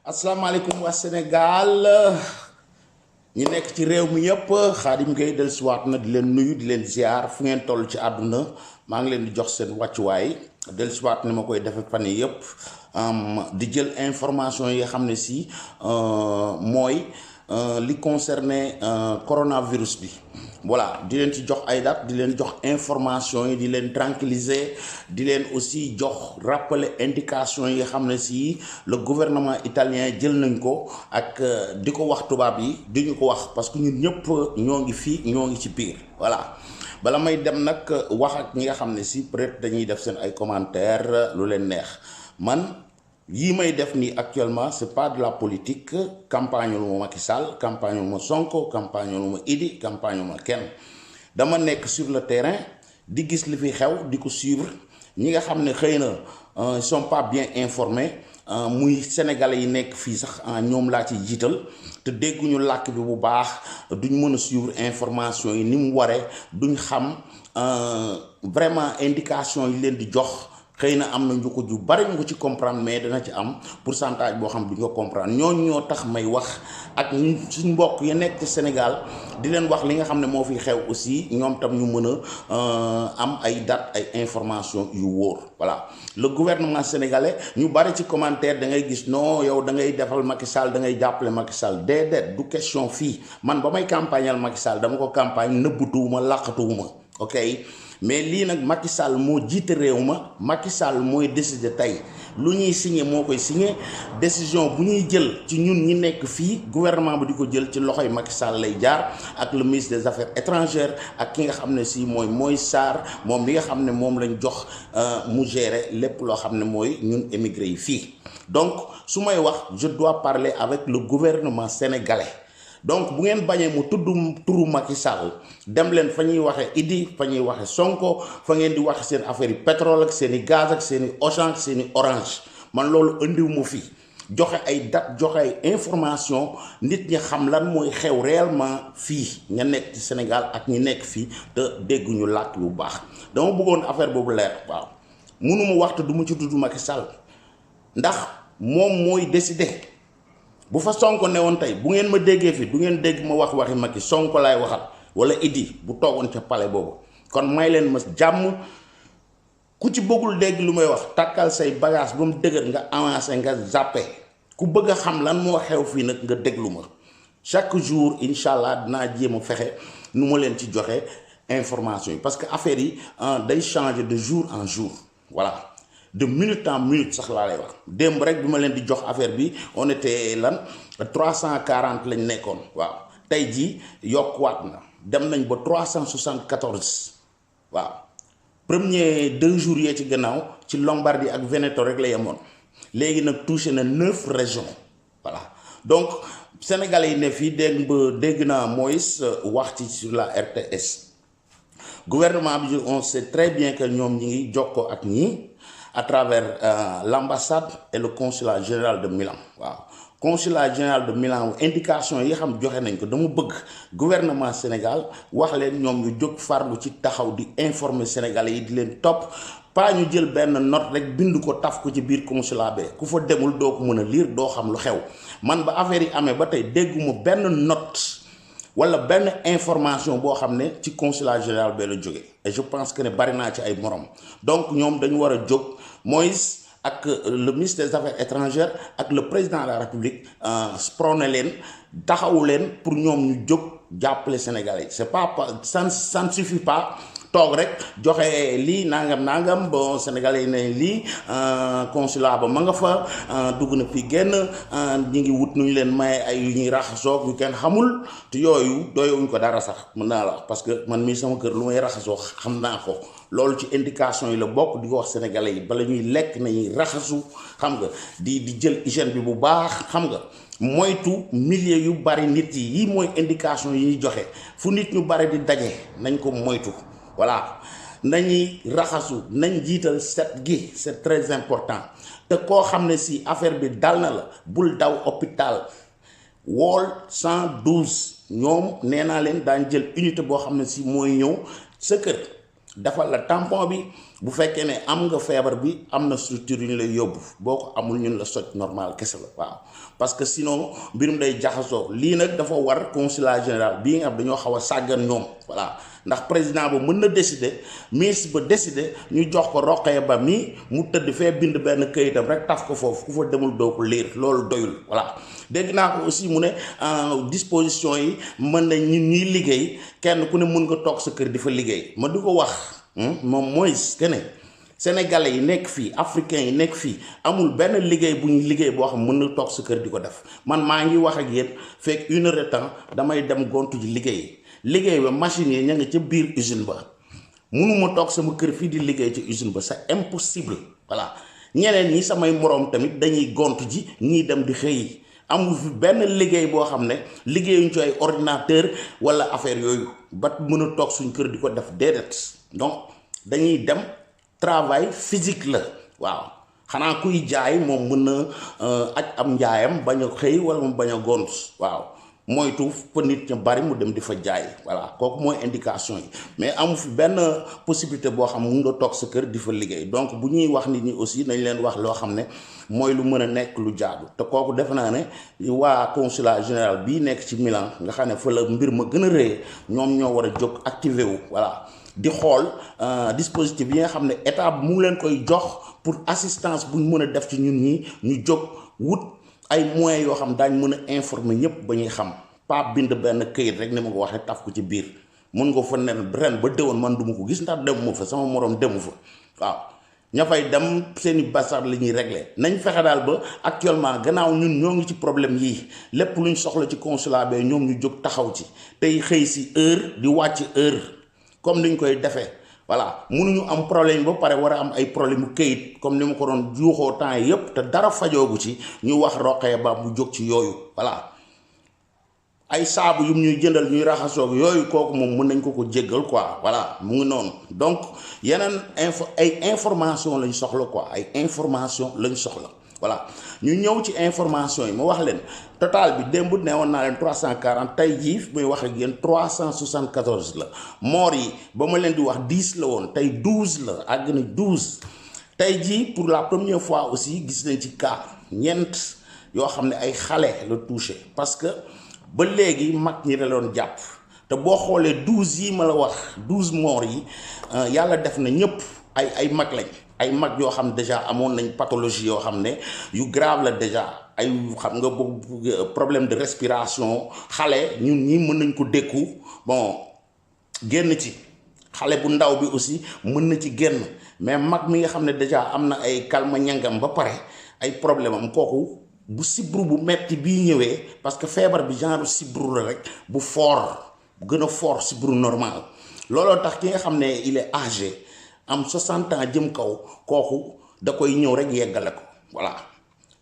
asalaamaaleykum waa Sénégal ñi nekk ci réew mi yëpp Khadim Gueye dellusiwaat na di leen nuyu di leen ziar fu ngeen toll ci àdduna maa ngi leen di jox seen wàccuwaay dellusiwaat ni ma koy defee fan yii yëpp di jël information yi nga xam ne si mooy li concerné coronavirus bi voilà di leen ci jox ay date di leen jox information yi di leen tranquilliser di leen aussi jox rappeler indication yi nga xam ne si le gouvernement italien jël nañ ko ak di ko wax tubaab yi di ñu ko wax parce que ñun ñëpp ñoo ngi fii ñoo ngi ci biir voilà. bala may dem nag wax ak ñi nga xam ne si peut-être dañuy def seen ay commentaires lu leen neex man yii may def nii actuellement c'est pas de la politique campagne lu ma Macky Sall campagne lu ma Sonko campagne lu ma Idi campagne lu ma kenn dama nekk sur le terrain di gis li fi xew di ko suivre ñi nga xam ne xëy na ils sont pas bien informés muy sénégalais yi nekk fii sax ñoom laa ci jiital te dégguñu làkk bi bu baax duñ mën a suivre information yi ni mu waree duñ xam vraiment indication yi leen di jox xëy na am na ñu ko ju bari ñu ko ci comprendre mais dana ci am pourcentage boo xam duñ ko comprendre ñooñu ñoo tax may wax ak suñ mbokk yi nekk ci Sénégal di leen wax li nga xam ne moo fi xew aussi ñoom tam ñu mën a am ay date ay information yu wóor voilà. le gouvernement sénégalais ñu bari ci commentaire da ngay gis non yow da ngay defal Macky Sall da ngay jàppale Macky Sall déedéet du question fii man ba may campagnal Macky Sall dama ko campagne nëbbutuwuma làqatuwuma ok. mais lii nag Macky Sall moo jiite réew ma Macky Sall mooy décider tey lu ñuy signé moo koy signé décision bu ñuy jël ci ñun ñi nekk fii gouvernement bi di ko jël ci loxoy Macky Sall lay jaar ak le ministre des affaires étrangères ak ki nga xam ne si mooy Sarr moom li nga xam ne moom lañ jox mu gérer lépp loo xam ne mooy ñun émigré yi fii donc su may wax je dois parler avec le gouvernement sénégalais. donc bu ngeen bañee mu tudd turu Macky Sall dem leen fa ñuy waxee Idi fa ñuy waxee Sonko fa ngeen di wax seen affaire yi pétrole ak seen i gaz ak seen i Auchan ak seen i Orange man loolu andiw mu fi joxe ay date joxe ay information nit ñi xam lan mooy xew réellement fii ña nekk ci Sénégal ak ñi nekk fii te dégguñu làkk bu baax dama bëggoon affaire boobu leer waaw mënuma waxtu du mu ci tudd Macky Sall ndax moom mooy décider. bu fa Sonko ne woon tey bu ngeen ma déggee fi du ngeen dégg ma wax waxi Macky Sonko laay waxal wala Idi bu toogoon ca palais boobu kon may leen ma jàmm ku ci bëggul dégg lu may wax takkal say bagage ba mu dëgër nga avancé nga zappé ku bëgg a xam lan moo xew fii nag nga déglu ma chaque jour incha allah dinaa jéem a fexe nu ma leen ci joxe information yi parce que affaire yi day changer de jour en jour voilà. de minute en minute sax laa lay wax démb rek bi ma leen di jox affaire bi on était lan 340 lañ nekkoon waaw tey jii yokkuwaat na dem nañ ba 374 waaw premier 2 jours yee ci gannaaw ci Lombardie ak Veneto rek la yemoon léegi nag touché na 9 régions voilà donc sénégalais yi ne fii dégg naa Moïse wax ci sur la RTS gouvernement bi on sait très bien que ñoom ñi ngi jokkoo ak ñi à travers l'ambassade et le consulat général de Milan waaw consulat général de Milan indication yi xam joxe nañ ko dama bëgg gouvernement Sénégal wax leen ñoom ñu jóg farlu ci taxaw di informer sénégalais yi di leen topp pas ñu jël benn note rek bind ko taf ko ci biir consulat bi ku fa demul doo ko mën a lire doo xam lu xew man ba affaire yi amee ba tey dégguma benn note wala benn information boo xam ne ci consulat général bi la jóge et je pense que ne bari naa ci ay morom donc ñoom dañu war a jóg Moïse ak le ministre des affaires étrangères ak le président de la république prôné leen taxawu leen pour ñoom ñu jóg jàppale Sénégalais c'est pas ça ne suffit pas toog rek joxe lii nangam bon Sénégalais yi ne lii consulat ba ma nga fa dugg na fi génn ñi ngi wut nu ñu leen may ay yu ñuy raxasoo yu kenn xamul te yooyu doyowuñ ko dara sax mën naa la wax parce que man mii sama kër lu may raxasoo xam naa ko loolu ci indication yi la bokk di ko wax sénégalais yi bala ñuy lekk nañuy raxasu xam nga di jël hygiène bi bu baax xam nga moytu milieu yu bari nit yi yii mooy indication yi ñuy joxe fu nit ñu bari di daje nañ ko moytu voilà nañuy raxasu nañ jiital set gi c'est très important te koo xam ne si affaire bi dal na la bul daw hôpital wool 112 ñoom nee naa leen daan jël unité boo xam ne si mooy ñëw sa kër defal la tampon bi bu fekkee ne am nga feebar bi am na structure yu ñu lay yóbbu boo ko amul ñun la soj normal kese la waaw parce que sinon mbirum day jaxasoo lii nag dafa war consulat général bii nga xam dañoo xaw a sàggan ñoom voilà ndax président ba mën na décider ministre ba décider ñu jox ko Rokhaya Ba mi mu tëdd fee bind benn këyitam rek taf ko foofu ku fa demul doo ko liir loolu doyul voilà dégg naa ko aussi mu ne disposition yi mën nañ ñun ñuy liggéey kenn ku ne mën nga toog sa kër di fa liggéey ma di ko wax moom mooy que ne sénégalais yi nekk fii africains yi nekk fii amul benn liggéey bu ñuy liggéey boo xam mën na toog sa kër di ko def man maa ngi wax ak yéen fekk 1 heure de temps damay dem gontu ji liggéey ba machine yi ña nga ca biir usine ba mënuma toog sama kër fii di liggéey ci usine ba c'est impossible voilà ñeneen ñi samay moroom tamit dañuy gontu ji ñii dem di xëyi amul fi benn liggéey boo xam ne liggéeyuñ ci ay ordinateur wala affaire yooyu ba mën a toog suñ kër di ko def déedéet donc dañuy dem travail physique la waaw xanaa kuy jaay moom mën na aj am njaayam bañ a xëy wala mu bañ a gont waaw moytu fa nit ña bari mu dem di fa jaay voilà kooku mooy indication yi mais amu fi benn possibilité boo xam mun nga toog sa kër di fa liggéey donc bu ñuy wax nit ñi aussi nañ leen wax loo xam ne mooy lu mën a nekk lu jaadu te kooku defe naa ne waa consulat général bii nekk ci Milan nga xam ne fa la mbir ma gën a rëy ñoom ñoo war a jóg activé wu voilà di xool dispositif yi nga xam ne état bi mu ngi leen koy jox pour assistance bu ñu mën a def ci ñun ñi ñu jóg wut ay moyens yoo xam daañ mën a informer ñëpp ba ñuy xam pas bind benn këyit rek ni ma ko waxee taf ko ci biir mun nga fa nen ren ba déwoon man duma ko gis ndax demu fa sama moroom demu fa waaw ña fay dem seeni basar la ñuy régler nañ fexe daal ba actuellement gannaaw ñun ñoo ngi ci problème yii lépp luñ soxla ci consulat bee ñoom ñu jóg taxaw ci tey xëy si heure di wàcc heure comme niñ koy defee voilà mënuñu am problème ba pare war a am ay problème mu këyit comme ni ma ko doon juuxoo temps yi yëpp te dara fajoogu ci ñu wax Rokhaya Ba mu jóg ci yooyu voilà ay saabu yu ñuy jëndal ñuy raxasoog yooyu kooku moom mën nañ ko jéggal quoi voilà mu ngi noonu donc yeneen ay information lañ soxla quoi ay information lañ soxla voilà ñu ñëw ci information yi ma wax leen total bi démb ne woon naa leen 340 tey jii muy wax ak yéen 374 la mort yi ba ma leen di wax 10 la woon tey 12 la àgg na 12 tey jii pour la première fois aussi gis nañ ci cas ñeent yoo xam ne ay xale la touché parce que ba léegi mag ñi la doon jàpp te boo xoolee 12 yi ma la wax 12 morts yi yàlla def na ñëpp ay mag lañ ay mag yoo xam déjà amoon nañ pathologie yoo xam ne yu grave la déjà ay xam nga boobu problème de respiration xale ñun ñi mën nañ ko dékku bon génn ci xale bu ndaw bi aussi mën na ci génn mais mag mi nga xam ne déjà am na ay kalma ñangam ba pare ay problème am kooku bu sibru bu metti bii ñëwee parce que feebar bi genre sibru la rek bu fort bu gën a fort sibru normal looloo tax ki nga xam ne il est âgé am 60 ans jëm kaw kooku da koy ñëw rek yeggale ko voilà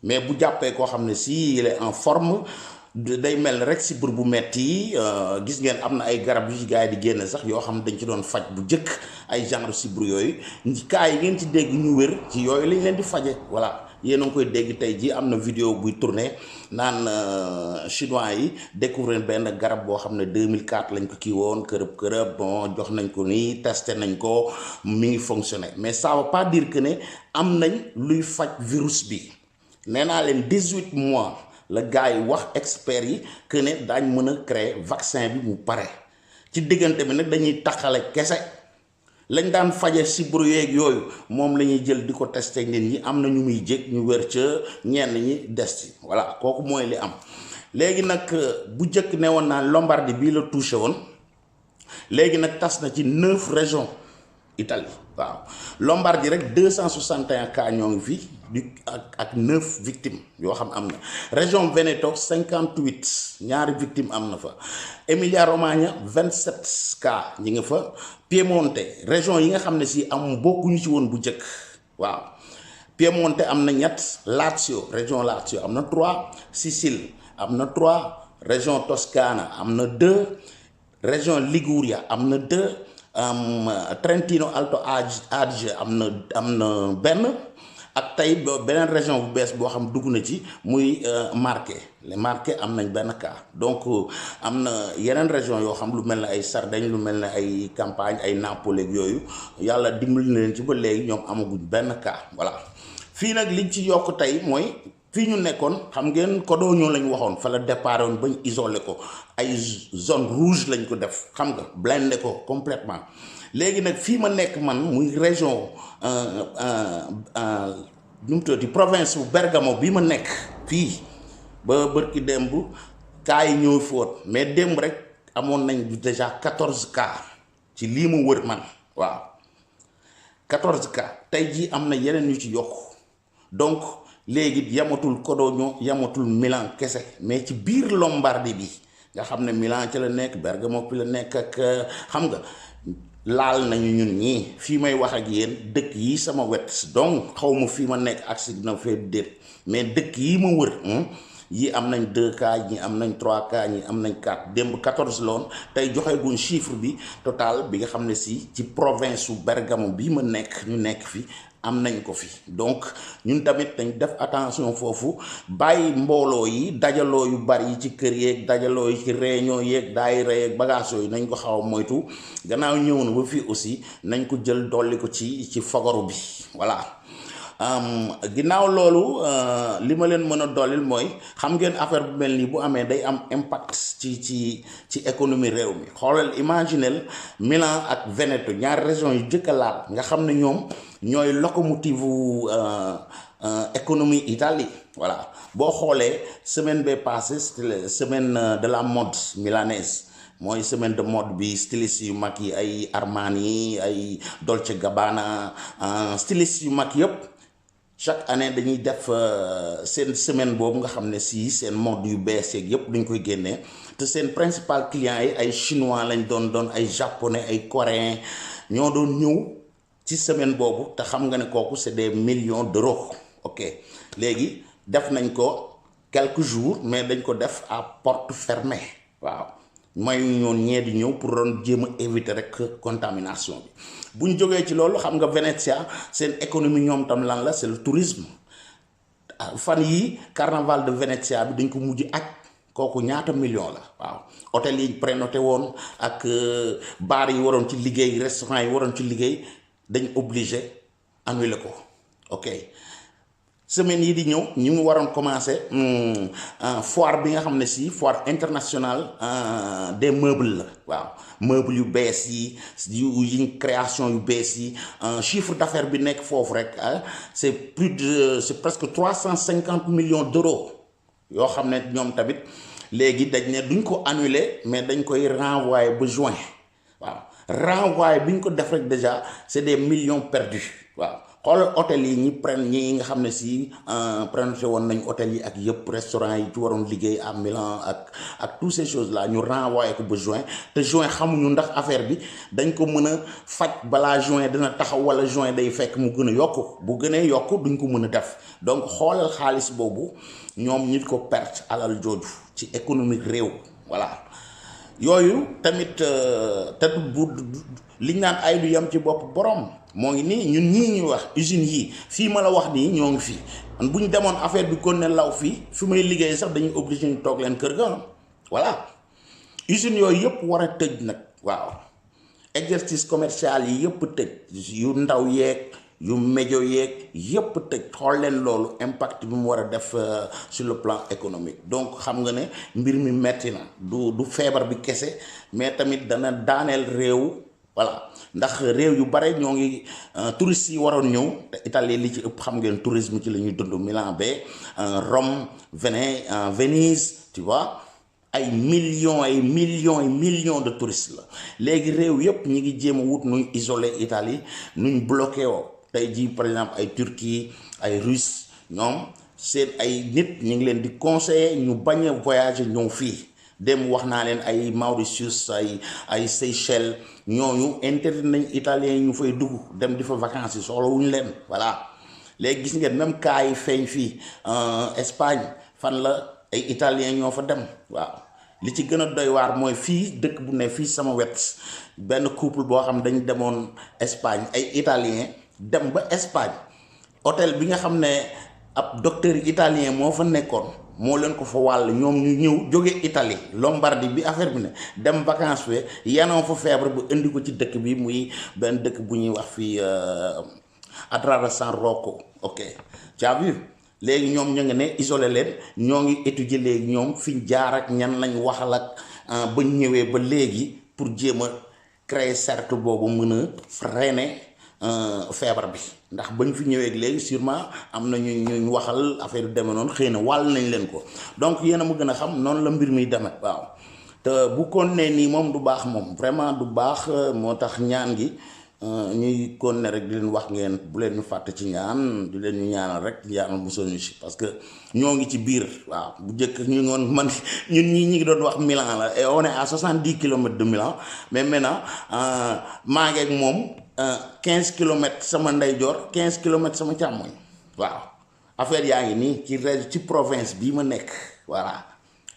mais bu jàppee koo xam ne si il est en forme day mel rek sibru bu metti gis ngeen am na ay garab yu ci gars yi di génne sax yoo xam ne dañ ci doon faj bu jëkk ay genre sibru yooyu cas yi ngeen ci dégg ñu wér ci yooyu lañ leen di faje voilà yéen a ngi koy dégg tey jii am na vidéo buy tourné naan chinois yi découvrir benn garab boo xam ne 2004 lañ ko kii woon kërëb bon jox nañ ko nii testé nañ ko mi ngi fonctionné mais ça veut pas dire que ne am nañ luy faj virus bi nee naa leen 18 mois la gars yi wax experts yi que ne daañ mën a créer vaccin bi mu pare ci diggante bi nag dañuy taxale kese lañ daan faje sibru yeeg yooyu moom la ñuy jël di ko testé nit ñi am na ñu muy jég ñu wér ca ñenn ñi des ci voilà kooku mooy li am léegi nag bu njëkk ne woon naa Lombardie bii la touché woon léegi nag tas na ci 9 régions Italie waaw Lombardie rek 261 cas ñoo ngi fi ak 9 victimes yoo xam am na région Veneto 58 ñaari victimes am na fa Emilia Romagna 27 cas ñi nga fa Piemonte région yi nga xam ne si am bokkuñu ci woon bu njëkk waaw Piemonte am na ñett Lazio région Lazio am na 3 Sicile am na 3 région Toscana am na 2 région Liguria am na 2 Trentino Alto Adige am na benn ak tey beneen région bu bees boo xam dugg na ci muy Marche les Marche am nañ benn cas donc am na yeneen région yoo xam lu mel ne ay Sardaigne lu mel ne ay Campagne ay Naples yooyu yàlla dimbali na leen ci ba léegi ñoom amaguñ benn cas voilà. fii nag liñ ci yokk tey mooy fii ñu nekkoon xam ngeen Codogno lañ waxoon fa la départ woon bañ isolé ko ay zone rouge lañ ko def xam nga blindé ko complètement léegi nag fii ma nekk man muy région nu mu tuddati province bu Bergamo bi ma nekk fii ba bërki démb cas yi ñëw fóot mais démb rek amoon nañ déjà 14 cas ci lii ma wër man waaw 14 cas tey jii am na yeneen yu ci yokk donc léegi yamatul Codogno yamatul Milan kese mais ci biir Lombardie bi nga xam ne Milan ci la nekk Bergamo fi la nekk ak xam nga laal nañu ñun ñii fii may wax ak yéen dëkk yi sama wet donc xaw ma fii ma nekk ak si na fee déet mais dëkk yi ma wër yi am nañ 2 cas ñi am nañ 3 cas ñi am nañ 4 démb 14 loon tey joxe guñ chiffre bi total bi nga xam ne si ci province su Bergamo bii ma nekk ñu nekk fi am nañ ko fi donc ñun tamit dañ def attention foofu bàyyi mbooloo yi dajaloo yu bari yi ci kër yeeg dajaloo yi ci réunion yeeg daayira yeeg bagage yooyu nañ ko xaw a moytu gannaaw ñëw na ba fii aussi nañ ko jël dolli ko ci fagaru bi voilà. ginnaaw loolu li ma leen mën a dollil mooy xam ngeen affaire bu mel nii bu amee day am impact ci économie réew mi xoolal imaginel Milan ak Veneto ñaari région yu jëkk a laal nga xam ne ñoom ñooy locomotive économie Italie voilà boo xoolee semaine bee passé c'était semaine de la mode milanaise mooy semaine de mode bi styliste yu mag yi ay Armani ay Dolce Gabbana styliste yu mag yëpp chaque année dañuy def seen semaine boobu nga xam ne si seen mode yu bees yeeg yëpp dañ koy génnee te seen principal clients yi ay chinois lañ doon ay japonais ay coréens ñoo doon ñëw ci semaine boobu te xam nga ne kooku c'est des millions d'euros ok léegi def nañ ko quelques jours mais dañ ko def à porte fermée waaw mayu ñoon ñee di ñëw pour doon jéem a éviter rek contamination bi bu ñu jógee ci loolu xam nga Venezia seen économie ñoom tam lan la c'est le tourisme fan yi carnaval de Venezia bi dañ ko mujj aj kooku ñaata million la waaw hôtel yi prénoté woon ak bar yi waroon ci liggéey restaurant yi waroon ci liggéey dañ obligé annuler ko ok semaine yi di ñëw ñu ngi waroon commencer foire bi nga xam ne si foire internationale des meubles la waaw meubles yu bees yi yiñ création yu bees yi chiffre d'affaires bi nekk foofu rek c'est c'est presque 350 millions d'euros yoo xam ne ñoom tamit léegi dañ ne duñ ko annuler mais dañ koy renvoyer ba juin waaw renvoyer bi ñu ko def rek déjà c'est des millions perdus waaw xoolal hôtel yi ñi nga xam ne si prénoté woon nañ hôtel yi ak yëpp restaurant yi ci waroon liggéey à Milan ak toutes ces choses là ñu renvoyé ko ba juin te juin xamuñu ndax affaire bi dañ ko mën a faj balaa juin dina taxaw wala juin day fekk mu gën a yokku bu gënee yokku duñ ko mën a def donc xoolal xaalis boobu ñoom nit ko perte alal jooju ci économique réew voilà yooyu tamit te bu liñ naan ay du yam ci bopp borom moo ngi nii ñun ñii ñuy wax usines yi fii ma la wax nii ñoo ngi fii man bu ñu demoon affaire bi kon ne law fii fi may liggéey sax dañuy obligé ñu toog leen kër ga voilà usines yooyu yëpp war a tëj nag waaw exercice commercial yi yëpp tëj yu ndaw yeeg yu médio yeeg yëpp tëj xool leen loolu impact bi mu war a def sur le plan économique donc xam nga ne mbir mi metti na du feebar bi kese mais tamit dana daaneel réew voilà ndax réew yu bare ñoo ngi touristes yi waroon ñëw te Italie li ci ëpp xam ngeen tourisme ci la ñuy dund Milan ba Rome Venise tu vois ay millions de touristes la léegi réew yëpp ñi ngi jéem a wut nuñ isolé Italie nuñ bloqué woo tey jii par exemple ay Turquie ay Russe ñoom seen ay nit ñu ngi leen di conseiller ñu bañ a voyager ñëw fii dem wax naa leen ay Mauritius ay Seychelles ñooñu interdit nañ italien ñu fay dugg dem di fa vacances yi soxla wuñu leen voilà léegi gis ngeen même cas yi feeñ fii Espagne fan la ay italien ñoo fa dem waaw li ci gën a doy waar mooy fii dëkk bu ne fii sama wet benn couple boo xam dañ demoon Espagne ay italien dem ba Espagne hôtel bi nga xam ne ab docteur italien moo fa nekkoon moo leen ko fa wàll ñoom ñu ñëw jóge Italie Lombardie bi affaire bi ne dem vacances fe yanoo fa feebar bu indi ko ci dëkk bi muy benn dëkk bu ñuy wax fii Adrara San Rocco. ok tu as vu léegi ñoom ñu ngi ne isolé leen ñoo ngi étudier léegi ñoom fiñ jaar ak ñan lañ waxal ak ba ñëwee ba léegi pour jéem a créer cercle boobu mën a freiner feebar bi ndax bañ fi ñëwee léegi sûrement am na ñu waxal affaire yu demee noonu xëy na wàll nañ leen ko donc yéen a ma gën a xam noonu la mbir mi demee waaw te bu kon ne nii moom du baax moom vraiment du baax moo tax ñaan gi ñuy kon ne rek di leen wax ngeen bu leen ñu fàtte ci ñaan di leen ñu ñaanal rek yàlla musal ñu si parce que ñoo ngi ci biir waaw bu njëkk ñu ngoon man ñun ñi ngi doon wax Milan la et on est à 70 kilomètres de Milan mais maintenant maa ngi ak moom 15 kilomètres sama ndeyjoor 15 kilomètres sama càmmoñ waaw affaire yaa ngi nii ci province bii ma nekk voilà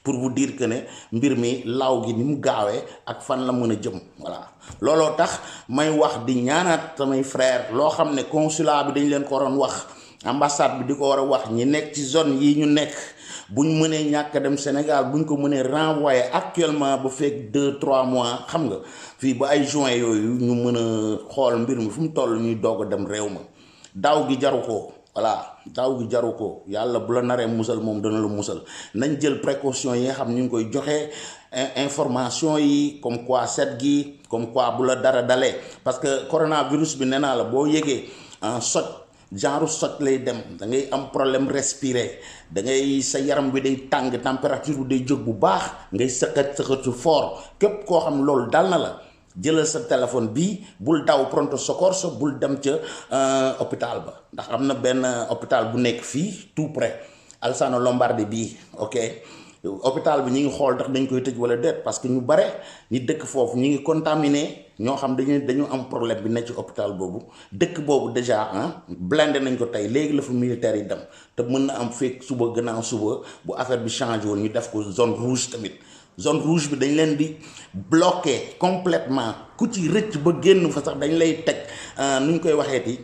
pour vous dire que ne mbir mi law gi ni mu gaawee ak fan la mën a jëm voilà looloo tax may wax di ñaanaat samay frère loo xam ne consulat bi dañ leen ko waroon wax ambassade bi di ko war a wax ñi nekk ci zone yi ñu nekk buñ mënee ñàkk dem Sénégal buñ ko mënee renvoyer actuellement ba fekk 2-3 mois xam nga fii ba ay juin yooyu ñu mën a xool mbir mi fu mu toll ñuy doog a dem réew ma daaw gi jaru ko voilà daaw gi jaru ko yàlla bu la naree musal moom dana la musal nañ jël précaution yi nga xam ñu ngi koy joxe information yi comme quoi set gi comme quoi bu la dara dalee parce que coronavirus bi nee naa la boo yëgee soj genre soj lay dem da ngay am problème respirer da ngay sa yaram bi day tàng température bi day jóg bu baax ngay sëqatu fort képp koo xam loolu dal na la jëlal sa téléphone bi bul daw pronto soccorso bul dem ca hôpital ba ndax am na benn hôpital bu nekk fii tout près Alessandro Lombardi bii ok hôpital bi ñu ngi xool ndax dañ koy tëj wala déet parce que ñu bare ñi dëkk foofu ñu ngi contaminé ñoo xam dañu am problème bi nekk ci hôpital boobu dëkk boobu déjà blindé nañ ko tey léegi la fa militaire yi dem te mën na am fekk suba gannaaw suba bu affaire bi changé woon ñu def ko zone rouge tamit zone rouge bi dañ leen di bloqué complètement ku ci rëcc ba génn fa sax dañ lay teg nu ñu koy waxeeti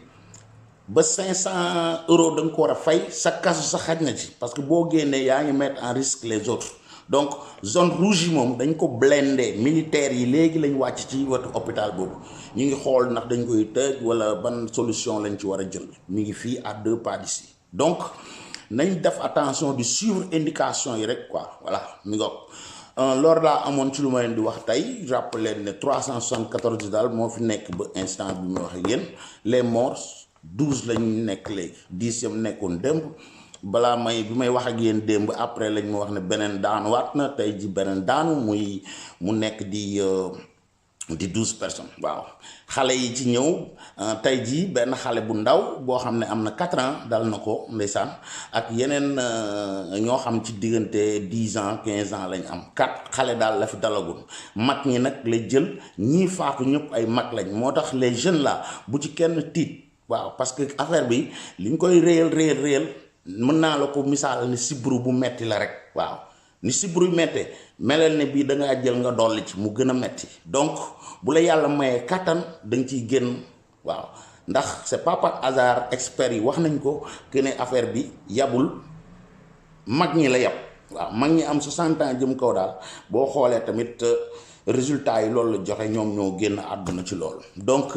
ba 500 euros da nga ko war a fay sa kasu sa xaj na ci parce que boo génnee yaa ngi mettre en risque les autres donc zone rouge yi moom dañ ko blindé militaires yi léegi lañ wàcc ci wetu hôpital boobu ñu ngi xool ndax dañ koy tëj wala ban solution lañ ci war a jël mi ngi fii à 2 pas d'ici donc nañ def attention di suivre indication yi rek quoi voilà mi ngoog loolu laa amoon ci lu ma leen di wax tey rappelé leen ne 374 daal moo fi nekk ba instant bi mu wax ak yéen les morts 12 lañ nekk léegi 10 yam nekkoon démb balaa bi may wax ak yéen démb après lañ ma wax ne beneen daanuwaat na tey ji beneen daanu mu nekk di 12 personnes waaw xale yi ci ñëw tey jii benn xale bu ndaw boo xam ne am na 4 ans dal na ko ndeysaan ak yeneen ñoo xam ci diggante 10 ans 15 ans lañ am 4 xale daal la fi dalagul mag ñi nag lay jël ñii faatu ñëpp ay mag lañ moo tax les jeunes là bu ci kenn tiit waaw parce que affaire bi li ñu koy réyal mën naa la ko misaal ni sibru bu metti la rek waaw ni sibru mettee melal ne bii da ngaa jël nga dolli ci mu gën a metti donc bu la yàlla mayee kattan da nga ciy génn waaw ndax c'est pas par hasard experts yi wax nañ ko que ne affaire bi yabul mag ñi la yab waaw mag ñi am 60 ans jëm kaw daal boo xoolee tamit résultat yi loolu la joxe ñoom ñoo génn àdduna ci loolu donc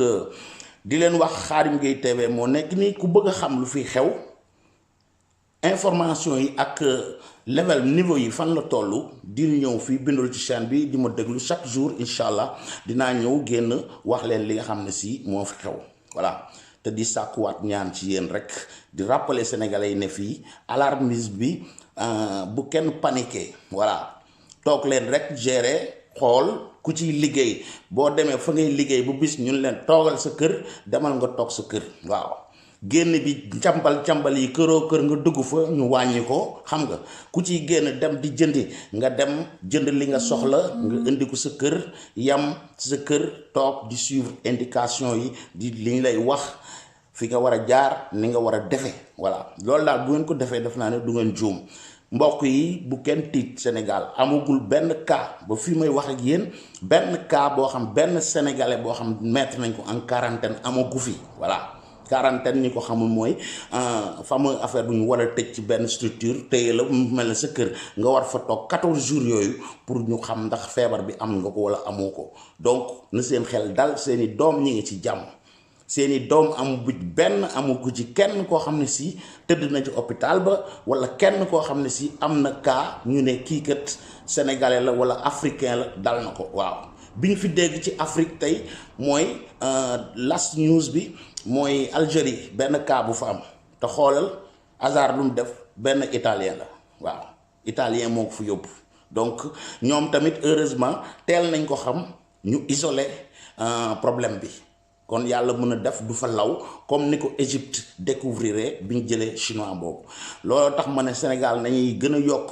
di leen wax Khadim Gueye TV moo nekk nii ku bëgg a xam lu fi xew information yi ak level niveau yi fan la toll di ñëw fii bindul ci chaîne bi di ma déglu chaque jour incha allah dinaa ñëw génn wax leen li nga xam ne si moo fi xew voilà te di sàkkuwaat ñaan ci yéen rek di rappeler sénégalais yi ne fii alarmisme bi bu kenn paniqué voilà toog leen rek gérer xool ku ciy liggéey boo demee fa ngay liggéey bu bis ñun leen toogal sa kër demal nga toog sa kër waaw génn bi càmbal yi këroo kër nga dugg fa ñu wàññi ko xam nga ku ciy génn dem di jëndi nga dem jënd li nga soxla nga indi ko sa kër yam sa kër toog di suivre indication yi di li ñu lay wax fi nga war a jaar ni nga war a defe voilà loolu daal bu ngeen ko defee def naa ne du ngeen juum mbokk yi bu kenn tiit Sénégal amagul benn cas ba fi may wax ak yéen benn cas boo xam benn sénégalais boo xam mettre nañ ko en quarantaine amagu fi voilà quarantaine ñi ko xamul mooy fameux affaire bu ñu war a tëj ci benn structure téye la mu mel ne sa kër nga war fa toog 14 jours yooyu pour ñu xam ndax feebar bi am nga ko wala amoo ko donc na seen xel dal seeni doom ñi ngi ci jàmm seeni doom amu bu benn amu ko ci kenn koo xam ne si tëdd na ci hôpital ba wala kenn koo xam ne si am na cas ñu ne kii kat sénégalais la wala africain la dal na ko waaw bi ñu fi dégg ci Afrique tey mooy last news bi mooy Algérie benn cas bu fa am te xoolal hasard lu mu def benn italien la waaw italien moo ko fa yóbbu donc ñoom tamit heureusement teel nañ ko xam ñu isolé problème bi kon yàlla mën a def du fa law comme ni ko Égypte découvrir bi ñu jëlee chinois boobu loolu tax ma ne Sénégal nañuy gën a yokk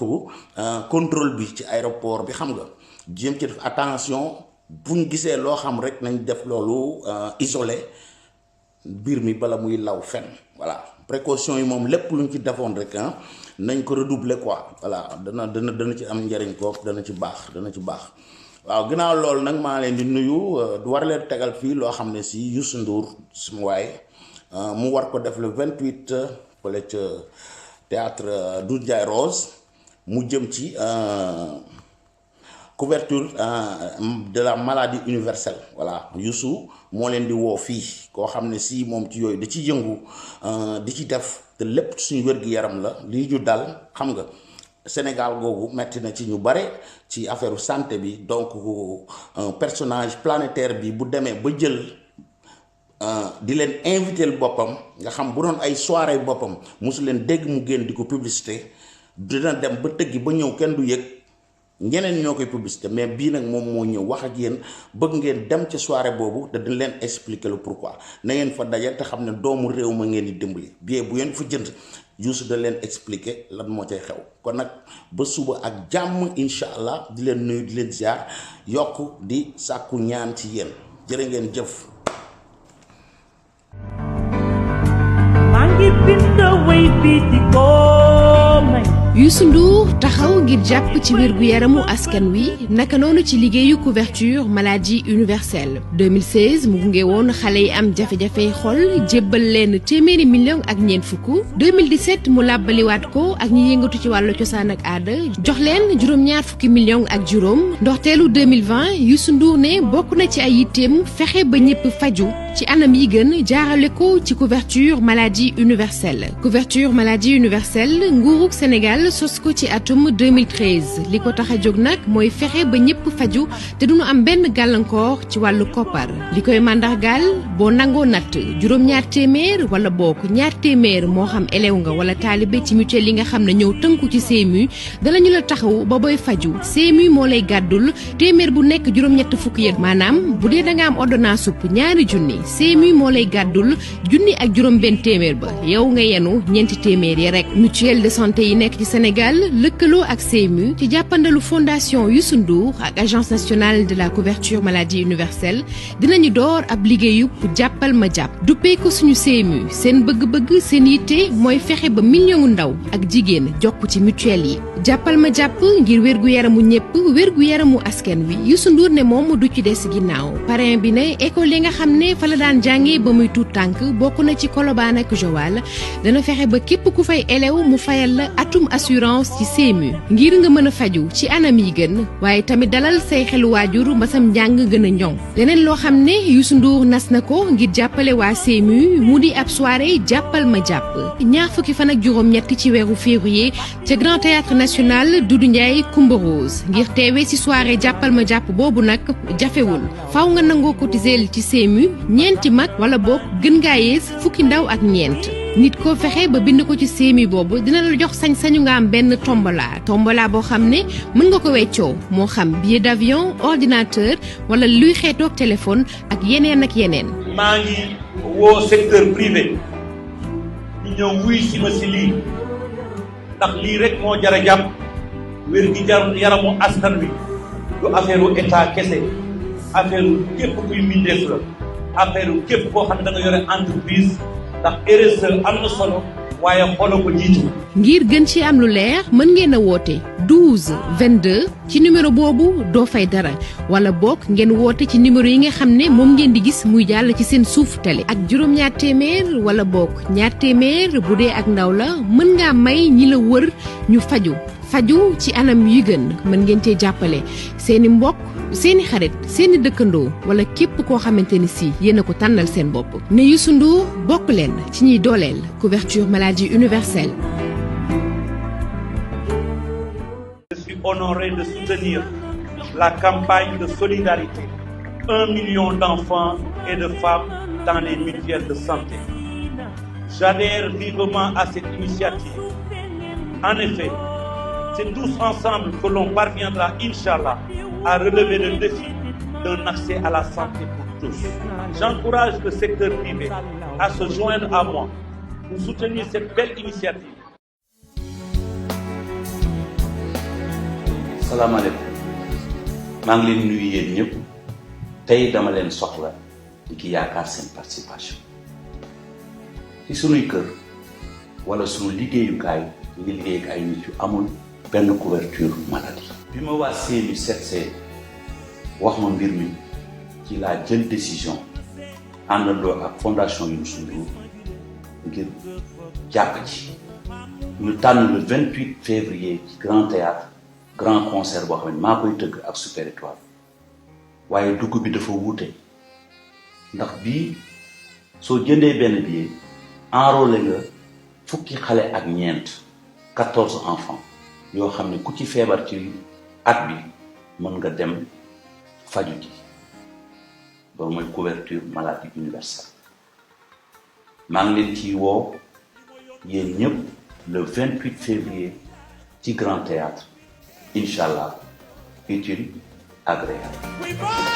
contrôle bi ci aéroport bi xam nga jéem ci def attention bu ñu gisee loo xam rek nañ def loolu isolé biir mi bala muy law fenn voilà précaution yi moom lépp lu ñu ci defoon rek nañ ko redoubler quoi voilà dana ci am njëriñ ko dana ci baax waaw ginnaaw loolu nag maa leen di nuyu du war leen tegal fii loo xam ne si Youssou Ndour suma waaye mu war ko def le 28 fële ca théâtre Doudou Ndiaye Rose mu jëm ci couverture de la maladie universelle voilà Youssou moo leen di woo fii koo xam ne si moom ci yooyu da ci yëngu di ci def te lépp suñu wér-gu-yaram la lii ñu dal xam nga Sénégal googu metti na ci ñu bare ci affaire santé bi donc un personnage planétaire bi bu demee ba jël di leen invité boppam nga xam bu doon ay soirée boppam mosu leen dégg mu génn di ko publicité dina dem ba tëggi ba ñëw kenn du yëg ñeneen ñoo koy publicité mais bii nag moom moo ñëw wax ak yéen bëgg ngeen dem ci soirée boobu te dina leen expliquer le pourquoi na ngeen fa daje te xam ne doomu réew ma ngeen di dimbali billet bu ngeen fa jënd Youssou da leen expliquer lan moo cay xew kon nag ba suba ak jàmm incha allah di leen nuyu di leen ziar yokk di sàkku ñaan ci yéen jërë ngeen jëf. maa ngi bind way bi di ko may. Youssou Ndour taxaw ngir jàpp ci wérgu yaramu askan wi naka noonu ci liggéeyu couverture maladie universelle 2016 mu gunge woon xale yi am jafe-jafe xol jébbal leen téeméeri million ak ñeent fukk 2017 mu làbbaliwaat ko ak ñi yëngatu ci wàllu cosaan ak aada jox leen juróom-ñaar fukki million ak juróom ndoxteelu 2020 Youssou Ndour ne bokk na ci ay yitteem fexe ba ñëpp faju ci anam yi gën jaarale ko ci couverture maladie universelle nguurug Sénégal sos ko ci atum 2013 li ko tax a jóg nag mooy fexe ba ñëpp faju te duñu am benn gàllankoor ci wàllu koppar li koy màndargaal boo nangoo natt juróom-ñaar téeméer wala bokk ñaar téeméer moo xam élève nga wala taalibe ci mutuelle yi nga xam ne ñëw tënku ci CMU danañu la taxaw ba booy faju CMU moo lay gàddul téeméer bu nekk juróom-ñett fukk yët maanaam bu dee da nga am ordonnance supp ñaari junni CMU moo lay gàddul junni ak juróom benn téeméer ba yow nga yenu ñeenti téeméer yi rek mutuelle de santé yi nekk ci Sénégal lëkkaloo ak CMU ci jàppandalu fondation Youssou Ndour ak agence nationale de la couverture maladie universelle dinañu door ab liggéeyu jàppal ma jàpp duppee ko suñu CMU seen bëgg-bëgg seen yitte mooy fexe ba millionu ndaw ak jigéen jokk ci mutuelle yi jàppal ma jàpp ngir wérgu yaramu ñëpp wérgu yaramu askan wi Youssou Ndour ne moom du ci des ginnaaw parrain bi ne école yi nga xam ne fa la daan jàngee ba muy tuut tànk bokk na ci Colobane ak Joal dana fexe ba képp ku fay élève mu fayal la atum assurance ci CMU ngir nga mën a faju ci anam yi gën waaye tamit dalal say xelu waajur mbasam njàng gën a ñoŋ leneen loo xam ne Youssou Ndour nas na ko ngir jàppale waa CMU mu di ab soirée jàppal ma jàpp ñaar fukki fan ak juróom-ñett ci weeru février ca Grand Théâtre National Doudou Ndiaye Coumba Rose ngir teewee ci soirée jàppal ma jàpp boobu nag jafewul faaw nga nangoo cotiser ci CMU ñeenti mag wala boog gën ngaa yees fukki ndaw ak ñeent nit ko fexe ba bind ko ci CMU boobu dina la jox sañ-sañu nga am benn tombola boo xam ne mën nga ko weccoo moo xam billet d'avion ordinateur wala luy xeetoog téléphone ak yeneen ak yeneen. maa ngi woo secteur privé ñu ñëw wuy si ma si lii ndax lii rek moo jar a jàpp wér gi jar yaramu askan wi du affaire u état kese affaire u képp kuy mindeef la affaire u képp koo xam ne da nga yore entreprise ndax RSE am na solo waaye xolo ko jiitu. ngir gën ci am lu leer mën ngeen a woote 12 22 ci numéro boobu doo fay dara wala bokk ngeen woote ci numéro yi nga xam ne moom ngeen di gis muy jàll ci seen suuf télé ak juróom-ñaar téeméer wala bokk ñaar téeméer bu dee ak ndaw la mën ngaa may ñi la wër ñu faju ci anam yu gën mën ngeen cee jàppale seeni mbokk seeni xarit seeni dëkkandoo wala képp koo xamante ni si yéen a ko tànnal seen bopp ne Youssou Ndour bokk leen ci ñiy dooleel couverture maladie universelle. Je suis honoré de soutenir la campagne de solidarité 1 million d'enfants et de femmes dans les mutuelles de santé. J'adhère vivement à cette initiative. En effet, c'est tous ensemble que l'on parviendra, Inch'Allah, à relever le défi d'un accès à la santé pour tous. J'encourage le secteur privé à se joindre à moi pour soutenir cette belle initiative. salaamaaleykum maa ngi leen nuyu yéen ñëpp tey dama leen soxla di ki yaakaar seen participation ci sunuy kër wala sunu liggéeyukaay ñu ngi liggéey ak ay nit yu amul benn couverture maladie. bi ma waa CMU seetsee wax ma mbir mi ci laa jël décision àndandoo ak fondation Youssou Ndour ngir jàpp ci ñu tànn le 28 février ci Grand Théâtre grand concert boo xam ne maa koy tëgg ak Super Étoile waaye dugg bi dafa wuute ndax bii soo jëndee benn billet enrôlé nga fukki xale ak ñeent 14 enfants yoo xam ne ku ci feebar ci at bi mën nga dem faju ji loolu mooy couverture maladie universelle maa ngi leen ciy woo yéen ñëpp le 28 février ci Grand Théâtre Inch'Allah, utile, agréable. We ball,